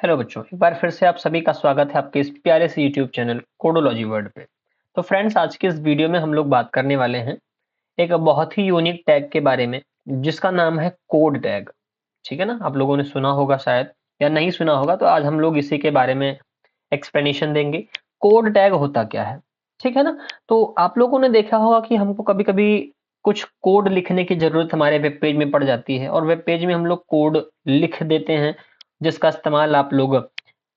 Hello बच्चों, एक बार फिर से आप सभी का स्वागत है आपके इस प्यारे से यूट्यूब चैनल कोडोलॉजी वर्ल्ड पे। तो फ्रेंड्स, आज की इस वीडियो में हम लोग बात करने वाले हैं एक बहुत ही यूनिक टैग के बारे में जिसका नाम है कोड टैग। ठीक है ना, आप लोगों ने सुना होगा शायद, या नहीं सुना होगा, तो आज हम लोग इसी के बारे में एक्सप्लेनेशन देंगे। कोड टैग होता क्या है, ठीक है ना। तो आप लोगों ने देखा होगा कि हमको कभी कभी कुछ कोड लिखने की जरूरत हमारे वेब पेज में पड़ जाती है और वेब पेज में हम लोग कोड लिख देते हैं, जिसका इस्तेमाल आप लोग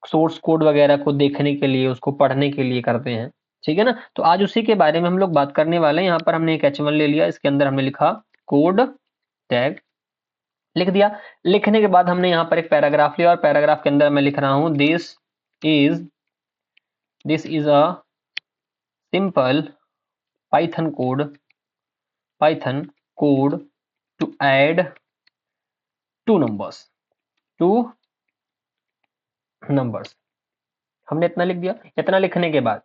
सोर्स कोड वगैरह को देखने के लिए, उसको पढ़ने के लिए करते हैं। ठीक है ना, तो आज उसी के बारे में हम लोग बात करने वाले हैं। यहाँ पर हमने एक H1 ले लिया, इसके अंदर हमने लिखा कोड टैग, लिख दिया। लिखने के बाद हमने यहाँ पर एक पैराग्राफ लिया और पैराग्राफ के अंदर मैं लिख रहा हूं this is a simple Python code to add two numbers. हमने इतना लिख दिया। इतना लिखने के बाद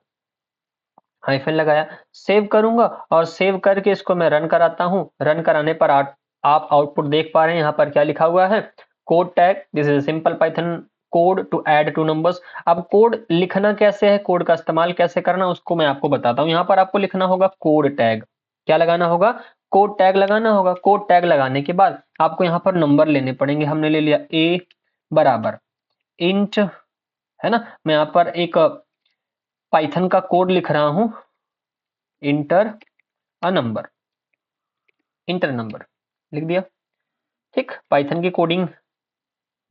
हाइफन लगाया, सेव करूंगा और सेव करके इसको मैं रन कराता हूं। रन कराने पर आप आउटपुट देख पा रहे हैं। यहाँ पर क्या लिखा हुआ है, code tag, this is simple Python code to add two numbers. अब कोड लिखना कैसे है, कोड का इस्तेमाल कैसे करना, उसको मैं आपको बताता हूं। यहाँ पर आपको लिखना होगा कोड टैग। क्या लगाना होगा, कोड टैग लगाना होगा। कोड टैग लगाने के बाद आपको यहाँ पर नंबर लेने पड़ेंगे। हमने ले लिया a बराबर इंट, है ना। मैं यहाँ पर एक पाइथन का कोड लिख रहा हूं, इंटर नंबर लिख दिया। ठीक, पाइथन की कोडिंग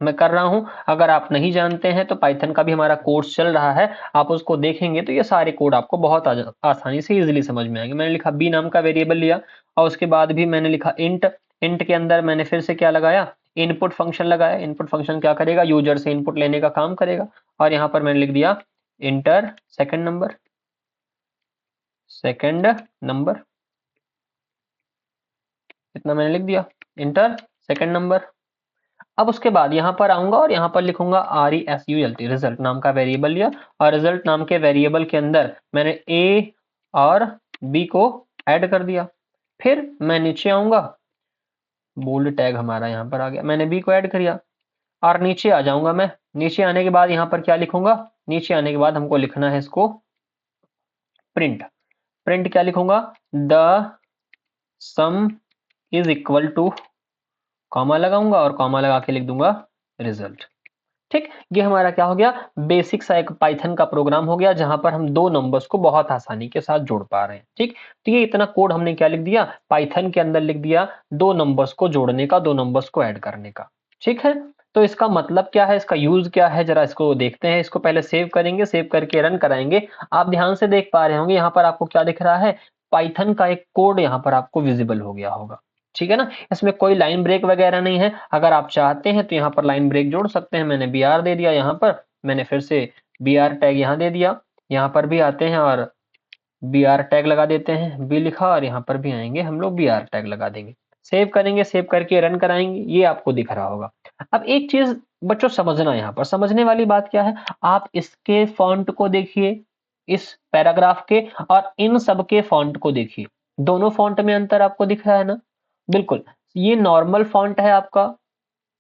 मैं कर रहा हूं। अगर आप नहीं जानते हैं तो पाइथन का भी हमारा कोर्स चल रहा है, आप उसको देखेंगे तो ये सारे कोड आपको बहुत आसानी से इजीली समझ में आएंगे। मैंने लिखा बी नाम का वेरिएबल लिया और उसके बाद भी मैंने लिखा इंट के अंदर मैंने फिर से क्या लगाया, इनपुट फंक्शन लगाया। इनपुट फंक्शन क्या करेगा, यूजर से इनपुट लेने का काम करेगा। और यहाँ पर मैंने लिख दिया इंटर सेकेंड नंबर, इतना मैंने लिख दिया, इंटर सेकंड नंबर। अब उसके बाद यहां पर आऊंगा और यहां पर लिखूंगा RESULT, रिजल्ट नाम का वेरिएबल लिया और रिजल्ट नाम के वेरिएबल के अंदर मैंने A और B को ऐड कर दिया। फिर मैं नीचे आऊंगा, बोल्ड टैग हमारा यहां पर आ गया, मैंने B को ऐड किया और नीचे आ जाऊंगा मैं। नीचे आने के बाद यहां पर क्या लिखूंगा, नीचे आने के बाद हमको लिखना है इसको प्रिंट क्या लिखूंगा, the sum is equal to, comma लगाऊंगा और कॉमा लगा के लिख दूंगा रिजल्ट। ठीक, ये हमारा क्या हो गया, बेसिक सा एक पाइथन का प्रोग्राम हो गया जहां पर हम दो नंबर्स को बहुत आसानी के साथ जोड़ पा रहे हैं। ठीक, तो ये इतना कोड हमने क्या लिख दिया, पाइथन के अंदर लिख दिया, दो नंबर्स को जोड़ने का, दो नंबर्स को ऐड करने का। ठीक है, तो इसका मतलब क्या है, इसका यूज क्या है, जरा इसको देखते हैं। इसको पहले सेव करेंगे, सेव करके रन कराएंगे। आप ध्यान से देख पा रहे होंगे यहाँ पर आपको क्या दिख रहा है, पाइथन का एक कोड यहाँ पर आपको विजिबल हो गया होगा। ठीक है ना, इसमें कोई लाइन ब्रेक वगैरह नहीं है। अगर आप चाहते हैं तो यहाँ पर लाइन ब्रेक जोड़ सकते हैं। मैंने br दे दिया, यहाँ पर मैंने फिर से br टैग यहाँ दे दिया। यहाँ पर भी आते हैं और br टैग लगा देते हैं, b लिखा और यहाँ पर भी आएंगे हम लोग br टैग लगा देंगे। सेव करेंगे, सेव करके रन कराएंगे, ये आपको दिख रहा होगा। अब एक चीज बच्चों समझना, यहाँ पर समझने वाली बात क्या है, आप इसके फॉन्ट को देखिए, इस पैराग्राफ के और इन सब के फॉन्ट को देखिए। दोनों फॉन्ट में अंतर आपको दिख रहा है ना, बिल्कुल। ये नॉर्मल फॉन्ट है आपका,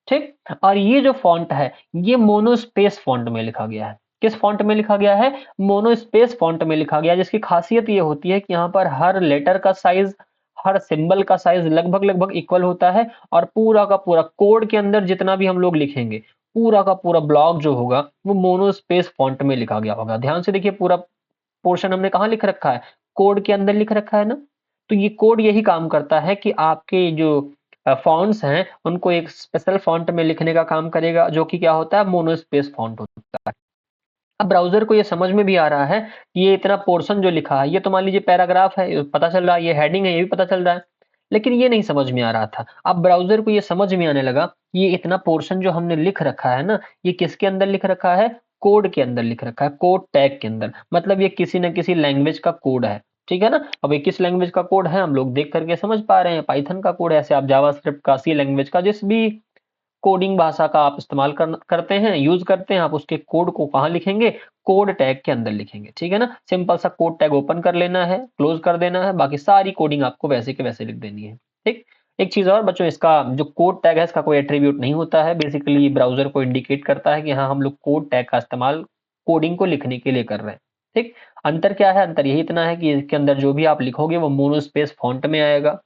ठीक, और ये जो फॉन्ट है ये मोनोस्पेस फॉन्ट में लिखा गया है। किस फॉन्ट में लिखा गया है, मोनोस्पेस फॉन्ट में लिखा गया है, जिसकी खासियत ये होती है कि यहाँ पर हर लेटर का साइज, हर सिंबल का साइज लगभग लगभग इक्वल होता है और पूरा का पूरा कोड के अंदर जितना भी हम लोग लिखेंगे, पूरा का पूरा ब्लॉक जो होगा वो मोनोस्पेस फॉन्ट में लिखा गया होगा। ध्यान से देखिए, पूरा पोर्शन हमने कहाँ लिख रखा है, कोड के अंदर लिख रखा है ना। तो ये कोड यही काम करता है कि आपके जो फॉन्ट्स हैं उनको एक स्पेशल फॉन्ट में लिखने का काम करेगा, जो कि क्या होता है, मोनोस्पेस फॉन्ट होता है। अब ब्राउजर को ये समझ में भी आ रहा है कि ये इतना पोर्शन जो लिखा है, ये तो मान लीजिए पैराग्राफ है, ये पता चल रहा है, ये हेडिंग है, ये भी पता चल रहा है, लेकिन ये नहीं समझ में आ रहा था। अब ब्राउजर को ये समझ में आने लगा, ये इतना पोर्शन जो हमने लिख रखा है ना, ये किसके अंदर लिख रखा है, कोड के अंदर लिख रखा है, कोड टैग के अंदर। मतलब ये किसी न किसी लैंग्वेज का कोड है। ठीक है ना, अब ये किस लैंग्वेज का कोड है हम लोग देख करके समझ पा रहे हैं, पाइथन का कोड है। ऐसे आप जावास्क्रिप्ट का, सी लैंग्वेज का, जिस भी कोडिंग भाषा का आप इस्तेमाल करते हैं, यूज करते हैं, आप उसके कोड को कहाँ लिखेंगे, कोड टैग के अंदर लिखेंगे। ठीक है ना, सिंपल सा कोड टैग ओपन कर लेना है, क्लोज कर देना है, बाकी सारी कोडिंग आपको वैसे के वैसे लिख देनी है। ठीक, एक चीज और बच्चों, इसका जो कोड टैग है इसका कोई एट्रीब्यूट नहीं होता है, बेसिकली ब्राउजर को इंडिकेट करता है कि हाँ हम लोग कोड टैग का इस्तेमाल कोडिंग को लिखने के लिए कर रहे हैं। ठीक, अंतर क्या है? अंतर यही इतना है कि इसके अंदर जो भी आप लिखोगे वो मोनोस्पेस फॉन्ट में आएगा।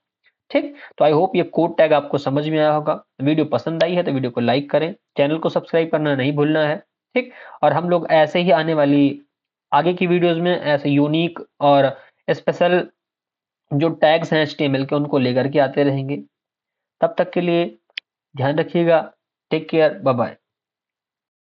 ठीक, तो आई होप ये कोड टैग आपको समझ में आया होगा। वीडियो पसंद आई है तो वीडियो को लाइक करें, चैनल को सब्सक्राइब करना नहीं भूलना है। ठीक, और हम लोग ऐसे ही आने वाली आगे की वीडियोस में ऐसे यूनिक और स्पेशल जो टैग्स हैं HTML के उनको लेकर के आते रहेंगे। तब तक के लिए ध्यान रखिएगा। Take care, bye bye.